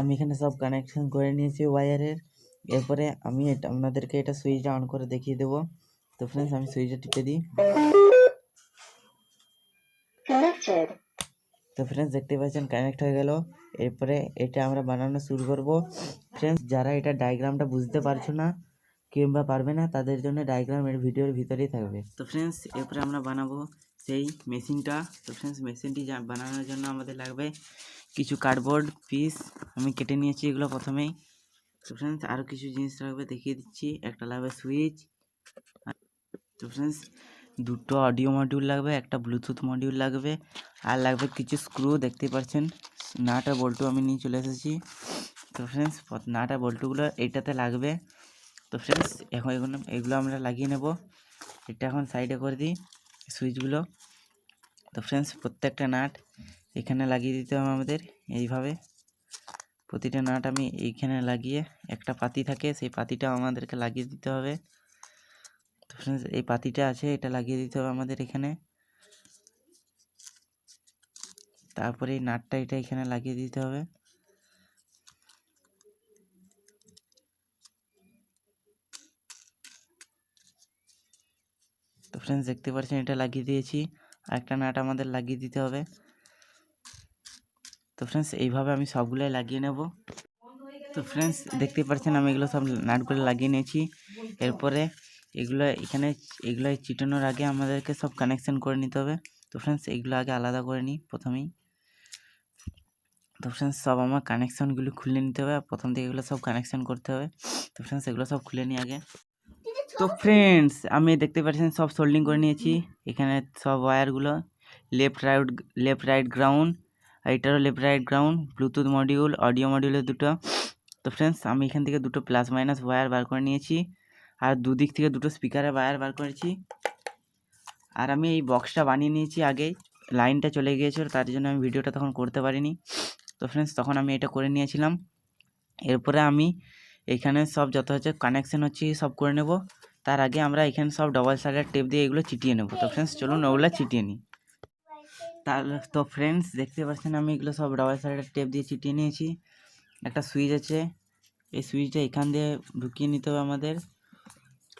আমি এখানে সব কানেকশন করে নিয়েছি ওয়্যারের। এরপরে আমি আপনাদেরকে এটা সুইচটা অন করে দেখিয়ে দেবো। তো ফ্রেন্ডস আমি সুইচটা টিপে দিই। তো ফ্রেন্ডস দেখতে পাচ্ছেন কানেক্ট হয়ে গেল। এরপরে এটা আমরা বানানো শুরু করব। ফ্রেন্ডস যারা এটা ডায়াগ্রামটা বুঝতে পারছো না কিংবা পারবে না তাদের জন্য ডায়াগ্রাম এর ভিডিওর ভিতরেই থাকবে। তো ফ্রেন্ডস এরপরে আমরা বানাবো সেই মেশিনটা। তো ফ্রেন্ডস মেশিনটি বানানোর জন্য আমাদের লাগবে কিছু কার্ডবোর্ড পিস, আমি কেটে নিয়েছি এগুলো প্রথমেই। তো ফ্রেন্ডস আরও কিছু জিনিস লাগবে দেখিয়ে দিচ্ছি। একটা লাগবে সুইচ। তো ফ্রেন্ডস দুটো অডিও মডিউল লাগবে, একটা ব্লুটুথ মডিউল লাগবে, আর লাগবে কিছু স্ক্রু। দেখতেই পাচ্ছেন নাট আর বল্টু আমি নিয়ে চলে এসেছি। তো ফ্রেন্ডস নাট আর বল্টুগুলো এইটাতে লাগবে। তো ফ্রেন্ডস এখন এগুলো আমরা লাগিয়ে নেব। এটা এখন সাইডে করে দিই সুইচগুলো। তো ফ্রেন্ডস প্রত্যেকটা নাট এখানে লাগিয়ে দিতে হবে আমাদের এইভাবে। প্রতিটা নাট আমি এইখানে লাগিয়ে, একটা পাতি থাকে সেই পাতিটা আমাদেরকে লাগিয়ে দিতে হবে। তো ফ্রেন্ডস এই পাতিটা আছে এটা লাগিয়ে দিতে হবে আমাদের এখানে। তারপরে এই নাটটা এটা এখানে লাগিয়ে দিতে হবে। তো ফ্রেন্ডস দেখতে পাচ্ছেন এটা লাগিয়ে দিয়েছি, আর একটা নাট আমাদের লাগিয়ে দিতে হবে। তো ফ্রেন্ডস এইভাবে আমি সবগুলোই লাগিয়ে নেব। তো ফ্রেন্ডস দেখতে পাচ্ছেন আমি এগুলো সব নাটগুলো লাগিয়ে নিয়েছি। এরপরে এগুলো চিটানোর আগে আমাদেরকে সব কানেকশন করে নিতে হবে। তো ফ্রেন্ডস এগুলো আগে আলাদা করে নিই প্রথমেই। তো ফ্রেন্ডস সব আমার কানেকশনগুলো খুলে নিতে হবে, প্রথম থেকে এগুলো সব কানেকশন করতে হবে। তো ফ্রেন্ডস এগুলো সব খুলে নিই আগে। তো ফ্রেন্ডস আমি দেখতে পাচ্ছেন সব সোল্ডিং করে নিয়েছি। এখানে সব ওয়্যারগুলো লেফট রাইট গ্রাউন্ড, এটারও left right ground, Bluetooth module, audio মডিউলের দুটো। তো ফ্রেন্ডস আমি এখান থেকে দুটো প্লাস মাইনাস ওয়্যার বার করে নিয়েছি, আর দুদিক থেকে দুটো স্পিকারের ওয়্যার বার করেছি। আর আমি এই বক্সটা বানিয়ে নিয়েছি আগেই, লাইনটা চলে গিয়েছিল তার জন্য আমি ভিডিওটা তখন করতে পারিনি। তো ফ্রেন্ডস তখন আমি এটা করে নিয়েছিলাম। এরপরে আমি এখানে সব যত হচ্ছে কানেকশন হচ্ছে সব করে নেব। তার আগে আমরা এখানে সব ডবল সাইডের টেপ দিয়ে এগুলো চিটিয়ে নেব। তো ফ্রেন্ডস চলুন ওগুলো চিটিয়ে নিই। তো ফ্রেন্ডস দেখতে পাচ্ছেন আমি এগুলো সব ডবল সাইডের টেপ দিয়ে চিটিয়ে নিয়েছি। একটা সুইচ আছে, এই সুইচটা এখান দিয়ে ঢুকিয়ে নিতে হবে আমাদের।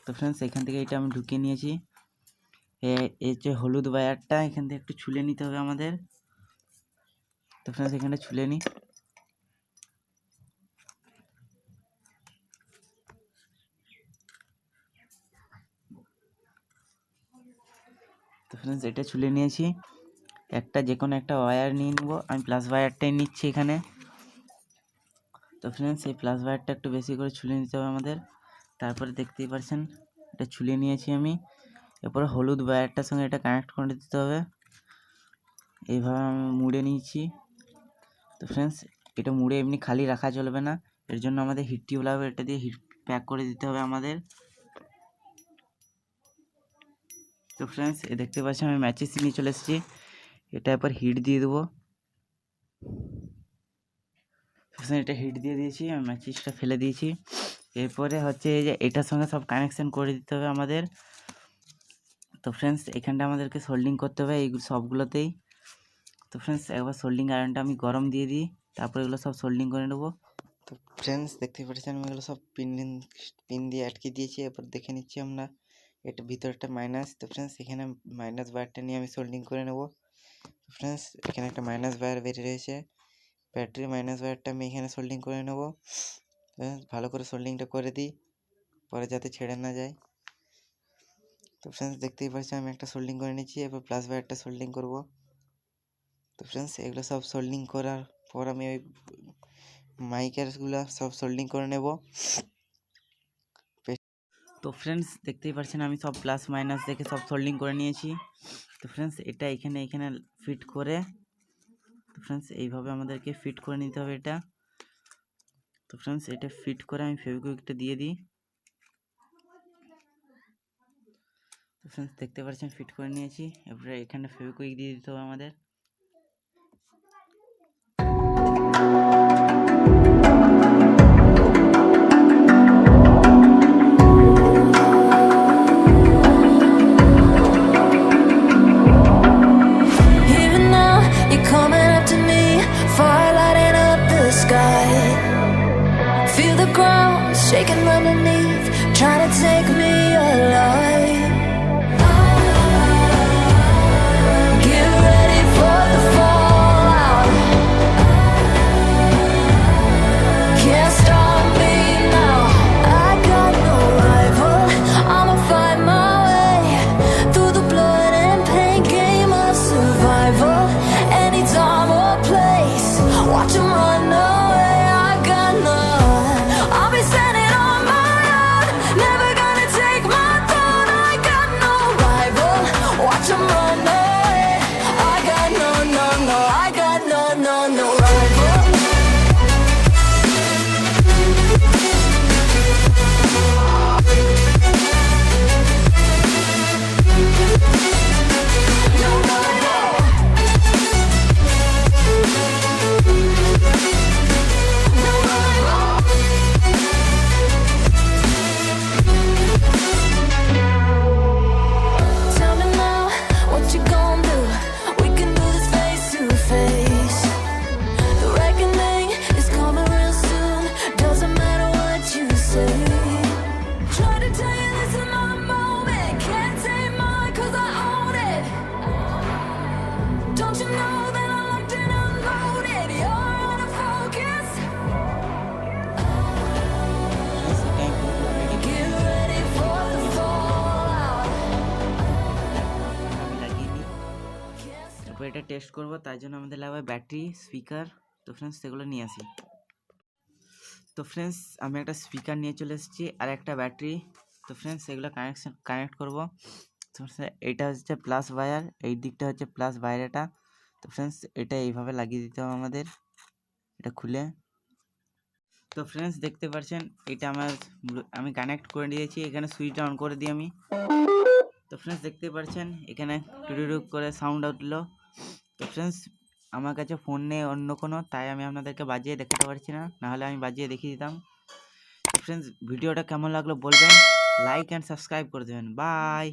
তো ফ্রেন্ডস এখান থেকে এটা আমি ঢুকিয়ে নিয়েছি। এই যে হলুদ ওয়্যারটা এখান থেকে একটু ছুলে নিতে হবে আমাদের। তো ফ্রেন্ডস এখানে ছুলে নিই। তো ফ্রেন্ডস এটা ছুলে নিয়েছি। একটা যে কোনো একটা ওয়্যার নিয়ে নেব, আমি প্লাস ওয়্যারটাই নিচ্ছি এখানে। তো ফ্রেন্ডস এই প্লাস ওয়্যারটা একটু বেশি করে ছুলে নিতে হবে আমাদের। তারপরে দেখতেই পাচ্ছেন এটা ছুলে নিয়েছি আমি। এরপরে হলুদ ওয়্যারটার সঙ্গে এটা কানেক্ট করে দিতে হবে। এইভাবে আমি মুড়ে নিয়েছি। তো ফ্রেন্ডস এটা মুড়ে এমনি খালি রাখা চলবে না, এর জন্য আমাদের হিট টিউব লাগবে, এটা দিয়ে হিট প্যাক করে দিতে হবে আমাদের। তো ফ্রেন্ডস দেখতে পাচ্ছি আমি ম্যাচিস নিয়ে চলে এসেছি, এটা এরপর হিট দিয়ে দেবো। এটা হিট দিয়ে দিয়েছি, আমি ম্যাচিসটা ফেলে দিয়েছি। এরপরে হচ্ছে এই যে এটার সঙ্গে সব কানেকশন করে দিতে হবে আমাদের। তো ফ্রেন্ডস এখানটা আমাদেরকে সোল্ডিং করতে হবে এই সবগুলোতেই। তো ফ্রেন্ডস একবার সোল্ডিং আয়রনটা আমি গরম দিয়ে দিই, তারপর এগুলো সব সোল্ডিং করে নেবো। তো ফ্রেন্ডস দেখতে পাচ্ছেন আমি এগুলো সব পিন দিয়ে আটকে দিয়েছি। এরপর দেখে নিচ্ছি আমরা এটা ভিতরটা মাইনাস। তো ফ্রেন্ডস এখানে মাইনাস ওয়্যারটা নিয়ে আমি সোল্ডিং করে নেব। তো ফ্রেন্ডস এখানে একটা মাইনাস ওয়্যার বেরিয়ে রয়েছে, ব্যাটারি মাইনাস ওয়্যারটা আমি এখানে সোল্ডিং করে নেব। ভালো করে সোল্ডিংটা করে দিই পরে যাতে ছেড়ে না যায়। তো ফ্রেন্ডস দেখতেই পাচ্ছি আমি একটা সোল্ডিং করে নিচ্ছি, এরপর প্লাস ওয়্যারটা সোল্ডিং করব। তো ফ্রেন্ডস এগুলো সব সোল্ডিং করার পর আমি ওই মাইকারগুলো সব সোল্ডিং করে নেব। তো ফ্রেন্ডস দেখতেই পাচ্ছেন আমি সব প্লাস মাইনাস দেখে সব সোল্ডিং করে নিয়েছি। তো ফ্রেন্ডস এটা এখানে ফিট করে, তো ফ্রেন্ডস এইভাবে আমাদেরকে ফিট করে নিতে হবে এটা। তো ফ্রেন্ডস এটা ফিট করে আমি ফেভিকুইকটা দিয়ে দিই। তো ফ্রেন্ডস দেখতে পাচ্ছেন ফিট করে নিয়েছি, এরপরে এখানে ফেভিকুইক দিয়ে দিতে হবে আমাদের। Even now, you're coming up to me, fire lighting up the sky. night. Feel the ground shaking underneath, trying to take me alive. Get ready for the fallout. Can't stop me now. I got no rival. I'ma find my way through the blood and pain game of survival. Any time or place, watch 'em run away. I got none. I'll be standing on my own, never gonna take my throne. I got no rival. Watch 'em run away. I got no, no, no. I got no, no, no rival. No rival. No rival. Tell me now, what you gon' do? We can do this face to face. The reckoning is coming real soon. Doesn't matter what you say. Try to tell you this is my moment. Can't take mine 'cause I own it. Don't you know that I'm locked and unloaded? You're out of focus. Get ready for the fallout. আমি লাগিয়ে নিই। তারপর এটা test করব, তার জন্য আমাদের লাগবে ব্যাটারি, স্পিকার। তো ফ্রেন্ডস সেগুলো নিয়ে আসি। তো ফ্রেন্ডস আমি একটা স্পিকার নিয়ে চলে এসেছি আর একটা ব্যাটারি। তো ফ্রেন্ডস এগুলো কানেক্ট করব। তো এটা হচ্ছে প্লাস ওয়্যার, এই দিকটা হচ্ছে প্লাস ওয়্যার এটা। তো ফ্রেন্ডস এটা এইভাবে লাগিয়ে দিতে হবে আমাদের, এটা খুলে। তো ফ্রেন্ডস দেখতে পাচ্ছেন এটা আমি কানেক্ট করে দিয়েছি। এখানে সুইচটা অন করে দিই আমি। তো ফ্রেন্ডস দেখতে পাচ্ছেন এখানে টুডুডুক করে সাউন্ড উঠলো। তো ফ্রেন্ডস আমার কাছে ফোন নেই অন্য কোনো, তাই আমি আপনাদেরকে বাজিয়ে দেখাতে পারছি না, নাহলে আমি বাজিয়ে দেখিয়ে দিতাম। তো ফ্রেন্ডস ভিডিওটা কেমন লাগলো বলবেন, লাইক অ্যান্ড সাবস্ক্রাইব করে দেবেন। বাই।